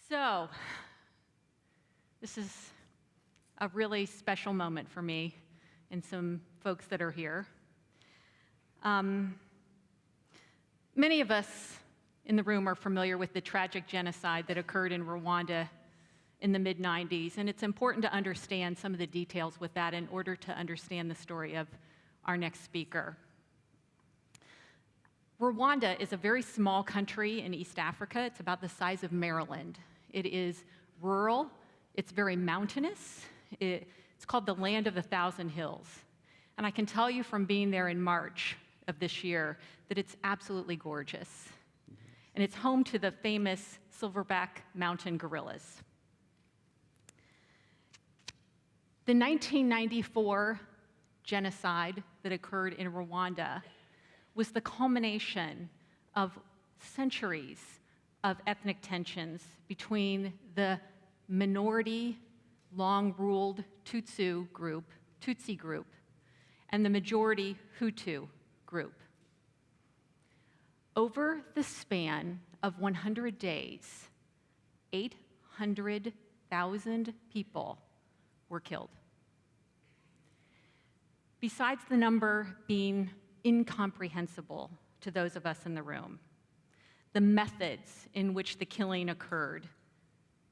So, this is a really special moment for me and some folks that are here. Many of us in the room are familiar with the tragic genocide that occurred in Rwanda in the mid-90s, and it's important to understand some of the details with that in order to understand the story of our next speaker. Rwanda is a very small country in East Africa. It's about the size of Maryland. It is rural, it's very mountainous. It's called the land of 1,000 hills. And I can tell you from being there in March of this year that it's absolutely gorgeous. And it's home to the famous silverback mountain gorillas. The 1994 genocide that occurred in Rwanda was the culmination of centuries of ethnic tensions between the minority, long-ruled Tutsi group, and the majority Hutu group. Over the span of 100 days, 800,000 people were killed. Besides the number being incomprehensible to those of us in the room, the methods in which the killing occurred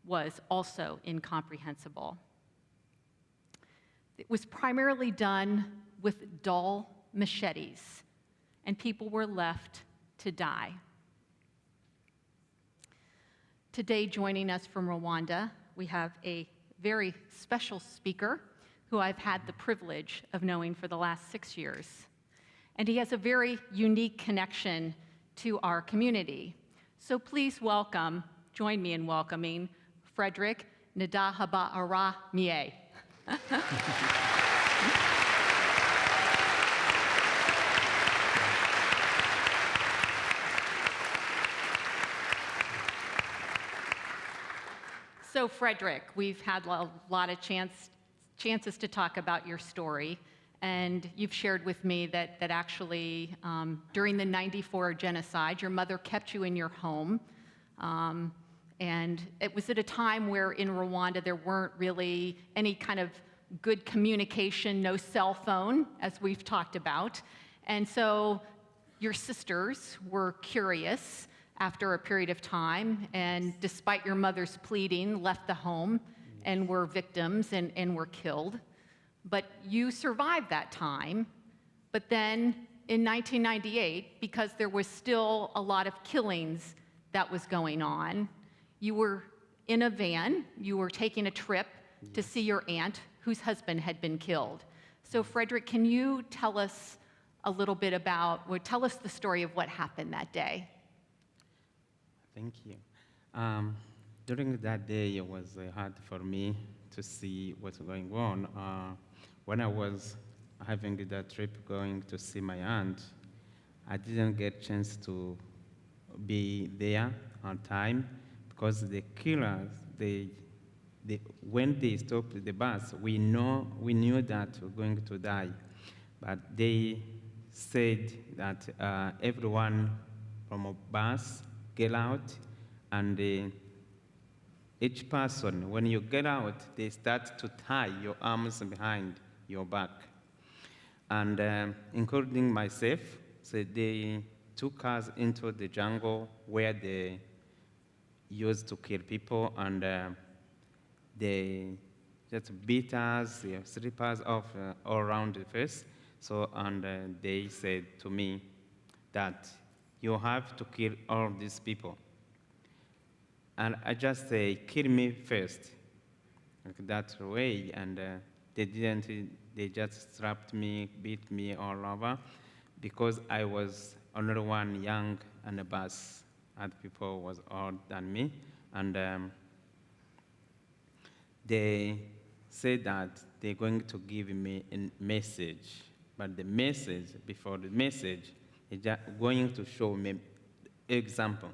was also incomprehensible. It was primarily done with dull machetes, and people were left to die. Today, joining us from Rwanda, we have a very special speaker who I've had the privilege of knowing for the last 6 years. And he has a very unique connection to our community. So please join me in welcoming Frederick Ndabaramiye. So Frederick, we've had a lot of chances to talk about your story, and you've shared with me that actually during the '94 genocide, your mother kept you in your home, and it was at a time where in Rwanda there weren't really any kind of good communication, no cell phone, as we've talked about, and so your sisters were curious after a period of time, and despite your mother's pleading, left the home and were victims and were killed. But you survived that time. But then in 1998, because there was still a lot of killings that was going on, you were in a van, you were taking a trip to see your aunt whose husband had been killed. So Frederick, can you tell us a little bit tell us the story of what happened that day? Thank you. During that day, it was hard for me to see what's going on. When I was having the trip going to see my aunt, I didn't get a chance to be there on time because the killers, when they stopped the bus, we knew that we were going to die. But they said that everyone from a bus get out, and each person, when you get out, they start to tie your arms behind your back. And including myself, so they took us into the jungle where they used to kill people, and they just beat us, they strip us off all around the face. So, and they said to me that you have to kill all of these people. And I just say, kill me first, like that way. And they didn't, they just strapped me, beat me all over, because I was only one young on the bus. Other people was older than me. And they said that they're going to give me a message. But the message, before the message, is just going to show me example.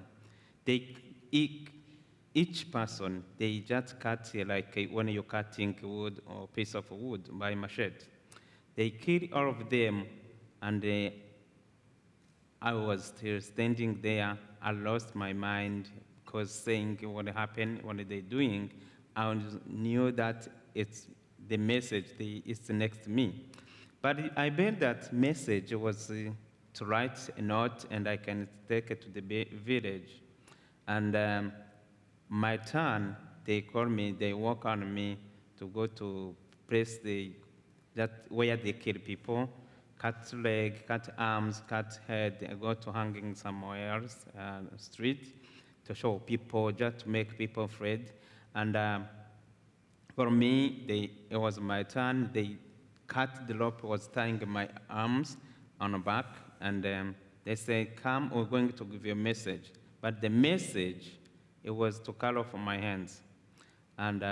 Each person, they just cut like when you're cutting wood or piece of wood by machete. They killed all of them, and I was still standing there. I lost my mind because saying what happened, what are they doing, I knew that it's the message is next to me. But I bet that message was to write a note and I can take it to the village. And my turn, they call me, they work on me to go to place where they kill people, cut leg, cut arms, cut head, I go to hanging somewhere else, street, to show people, just to make people afraid. And for me, it was my turn. They cut the rope, was tying my arms on the back, and they said, come, we're going to give you a message. But the message, it was to cut off my hands. And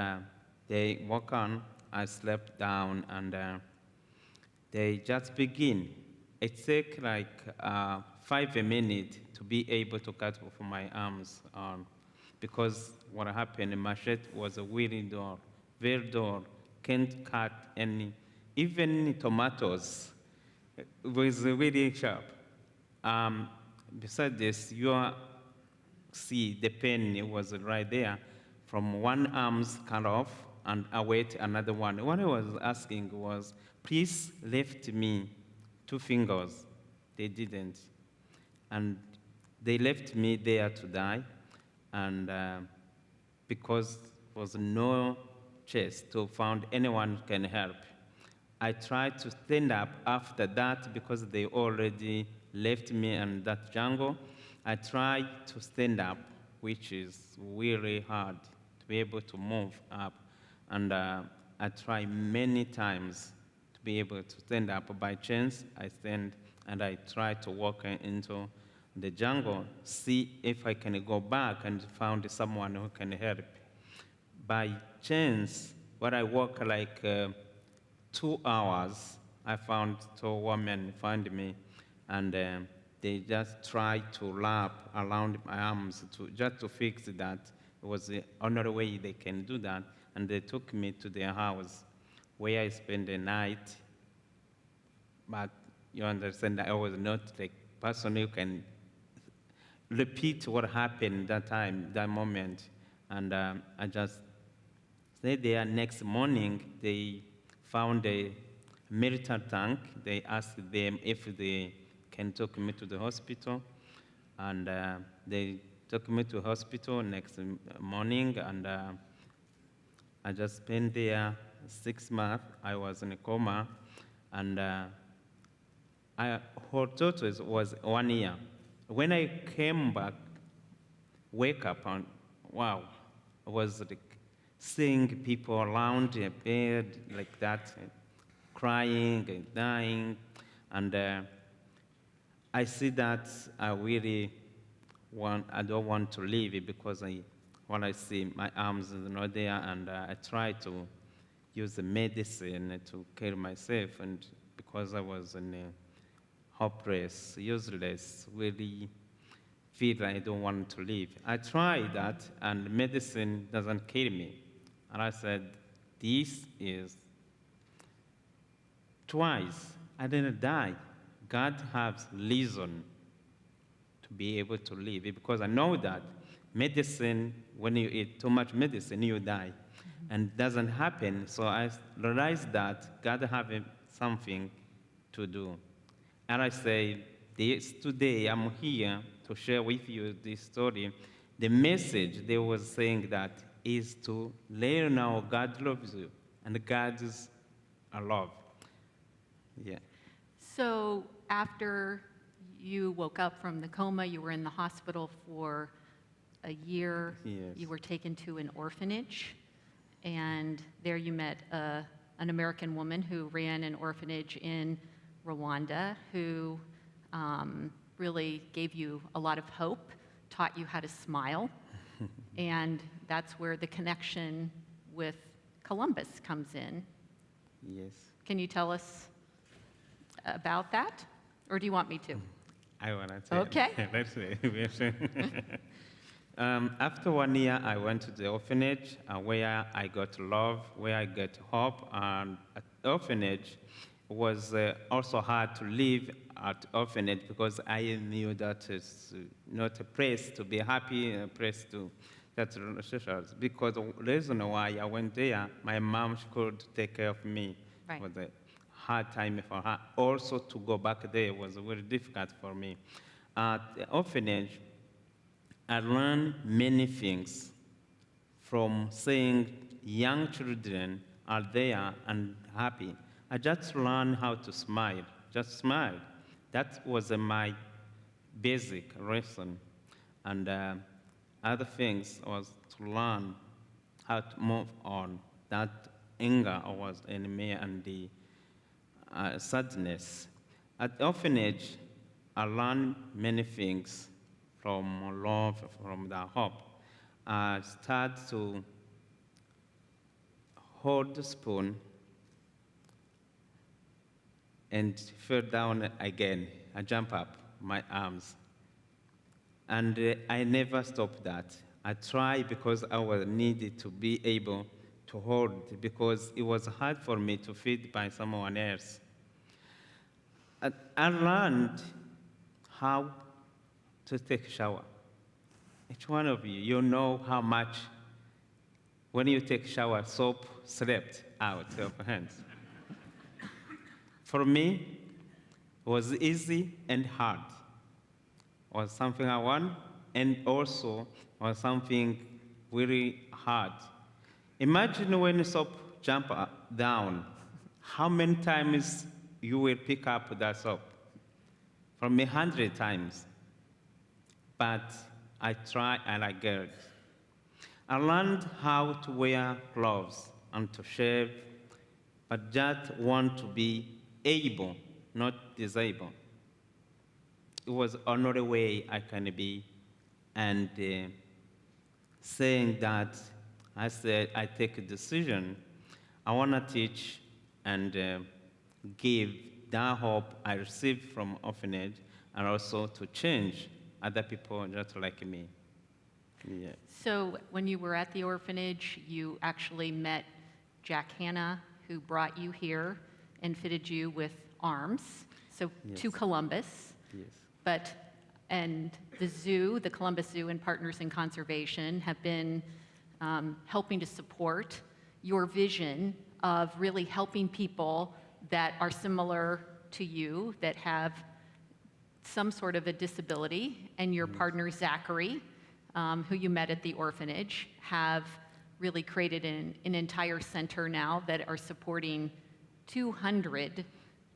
they walk on, I slept down, and they just begin. It took like 5 minutes to be able to cut off my arms on, because what happened, the machete was a really dull, very dull, can't cut any, even tomatoes. It was really sharp. Besides this, you see the pain was right there, from one arm's cut off and await another one. What I was asking was, please lift me 2 fingers. They didn't. And they left me there to die. And because there was no chance to find anyone who can help, I tried to stand up after that because they already left me in that jungle. I tried to stand up, which is really hard to be able to move up. And I tried many times to be able to stand up. By chance, I stand and I try to walk into the jungle, see if I can go back and find someone who can help. By chance, when I walk like 2 hours, I found 2 women find me, and they just tried to wrap around my arms just to fix that. It was the only way they can do that, and they took me to their house, where I spent the night. But you understand, I was not the person who can repeat what happened that time, that moment, and I just stayed there. Next morning, they found a military tank. They asked them if they can take me to the hospital, and they took me to hospital next morning, and I just spent there 6 months. I was in a coma, and whole total was 1 year. When I came back, wake up, and wow, I was like seeing people around the bed like that, crying and dying, and I see that I don't want to leave it, because when I see my arms are not there, and I try to use the medicine to kill myself, and because I was in a hopeless, useless, really feel like I don't want to live. I tried that, and medicine doesn't kill me. And I said, this is twice. I didn't die. God has reason to be able to live, because I know that medicine, when you eat too much medicine, you die. And it doesn't happen, so I realized that God has something to do. And I say, today I'm here to share with you this story. The message they were saying that is to let you know God loves you, and God is love. Yeah. So after you woke up from the coma, you were in the hospital for a year. Yes. You were taken to an orphanage, and there you met an American woman who ran an orphanage in Rwanda, who really gave you a lot of hope, taught you how to smile, and that's where the connection with Columbus comes in. Yes. Can you tell us about that, or do you want me to? I want to tell. Okay. Let's see. After 1 year, I went to the orphanage where I got love, where I got hope. And at the orphanage, was also hard to live at orphanage because I knew that it's not a place to be happy, a place to get relationships. Because the reason why I went there, my mom could take care of me. Right. It was a hard time for her. Also, to go back there was very difficult for me. At the orphanage, I learned many things from seeing young children are there and happy. I just learned how to smile, just smile. That was my basic lesson. And other things was to learn how to move on. That anger was in me and the sadness. At the orphanage, I learned many things from love, from the hope. I started to hold the spoon and fell down again. I jump up, my arms. And I never stopped that. I tried because I was needed to be able to hold because it was hard for me to feed by someone else. I learned how to take a shower. Each one of you, you know how much when you take a shower, soap slipped out of your hands. For me, it was easy and hard. It was something I want, and also was something really hard. Imagine when soap jump down, how many times you will pick up that soap? From 100 times. But I try and I get it. I learned how to wear gloves and to shave, but just want to be able, not disabled. It was another way I can be, and saying that, I said I take a decision. I want to teach and give that hope I received from orphanage, and also to change other people just like me. Yeah. So when you were at the orphanage, you actually met Jack Hanna, who brought you here and fitted you with arms, so Yes. to Columbus. Yes. And the zoo, the Columbus Zoo and Partners in Conservation have been helping to support your vision of really helping people that are similar to you, that have some sort of a disability, and your partner, Zachary, who you met at the orphanage, have really created an entire center now that are supporting 200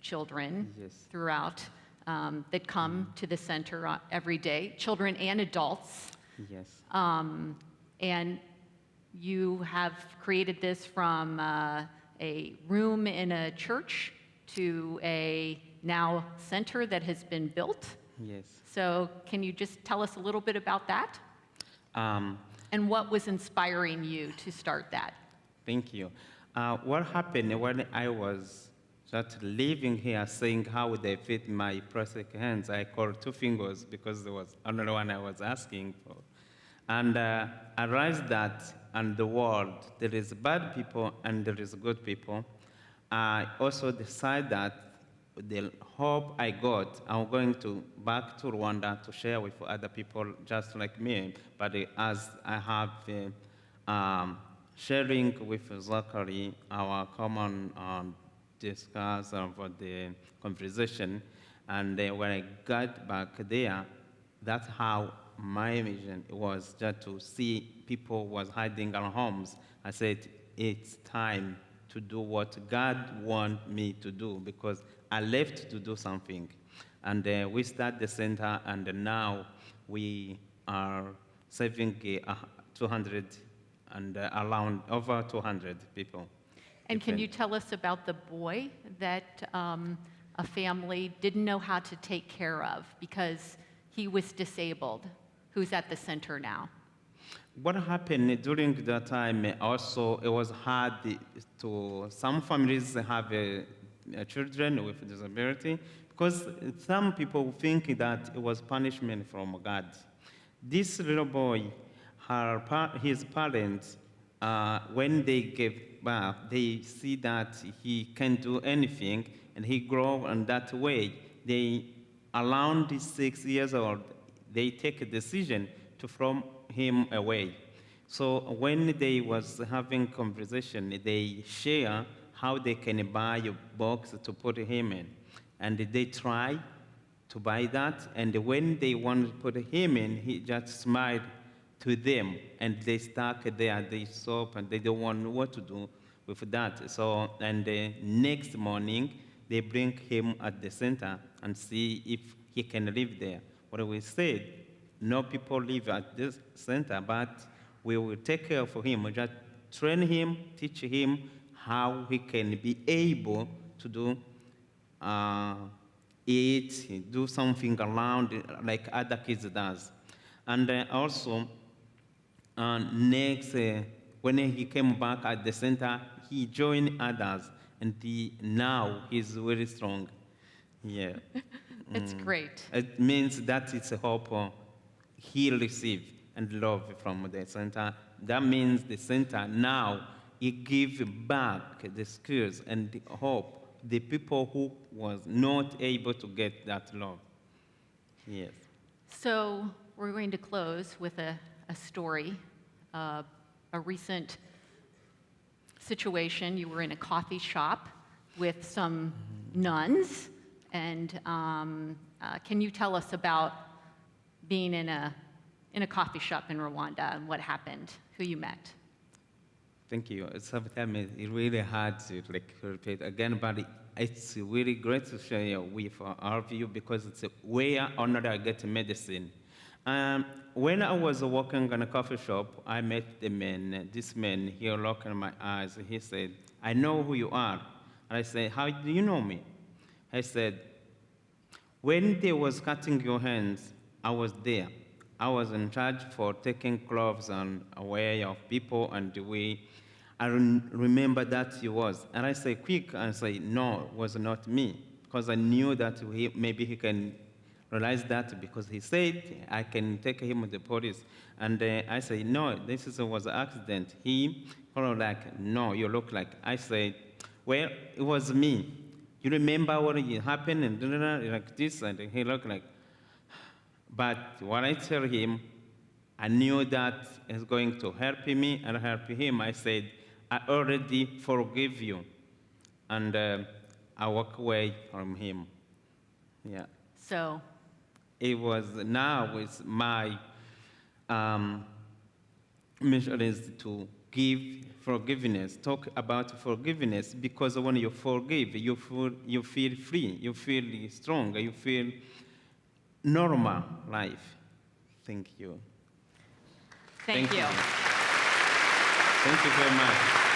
children Yes. throughout that come to the center every day, children and adults. Yes. And you have created this from a room in a church to a now center that has been built. Yes. So can you just tell us a little bit about that? Um, And what was inspiring you to start that? Thank you. What happened when I was just living here, seeing how they fit my prosthetic hands, I called two fingers because there was another one I was asking for. And I realized that in the world, there is bad people and there is good people. I also decided that the hope I got, I'm going to back to Rwanda to share with other people just like me. But as I have sharing with Zachary, our common discuss for the conversation, and when I got back there, that's how my vision was, just to see people was hiding in homes. I said, it's time to do what God wants me to do, because I left to do something. And we start the center, and now we are saving 200 and around over 200 people. And can you tell us about the boy that a family didn't know how to take care of because he was disabled, who's at the center now? What happened during that time also, it was hard to, some families have children with disability, because some people think that it was punishment from God. This little boy, his parents, when they gave birth, they see that he can't do anything. and he grow in that way. They, around 6 years old, they take a decision to throw him away. So when they was having conversation, they share how they can buy a box to put him in. And they try to buy that, and when they want to put him in, he just smiled to them, and they stuck there, they stop, and they don't want what to do with that. So, and the next morning, they bring him at the center and see if he can live there. What we said, no people live at this center, but we will take care of him. We just train him, teach him how he can be able to do eat, do something around like other kids does. And also, next, when he came back at the center, he joined others, and now he's very strong. Yeah. It's great. It means that it's a hope he received and love from the center. That means the center now, it gives back the skills and the hope the people who was not able to get that love. Yes. So we're going to close with a story, a recent situation. You were in a coffee shop with some nuns, and can you tell us about being in a coffee shop in Rwanda and what happened, who you met? Thank you. Sometimes it's really hard to repeat again, but it's really great to share with all of you because it's where I get medicine. When I was working in a coffee shop, I met the man. This man, he looked in my eyes. He said, "I know who you are." And I said, "How do you know me?" I said, "When they was cutting your hands, I was there. I was in charge for taking clothes away of people, and I remember that he was." And I say, quick, and say, "No, it was not me," because I knew that maybe he can realize that because he said, I can take him to the police. And I say, "No, this was an accident." He followed like, "No, you look like." I say, "Well, it was me. You remember what happened?" And like this, and he looked like. But when I tell him, I knew that it's going to help me and help him. I said, "I already forgive you." And I walk away from him. Yeah. So it was now with my mission is to give forgiveness, talk about forgiveness, because when you forgive, you feel free, you feel strong, you feel normal life. Thank you. thank you. Thank you very much.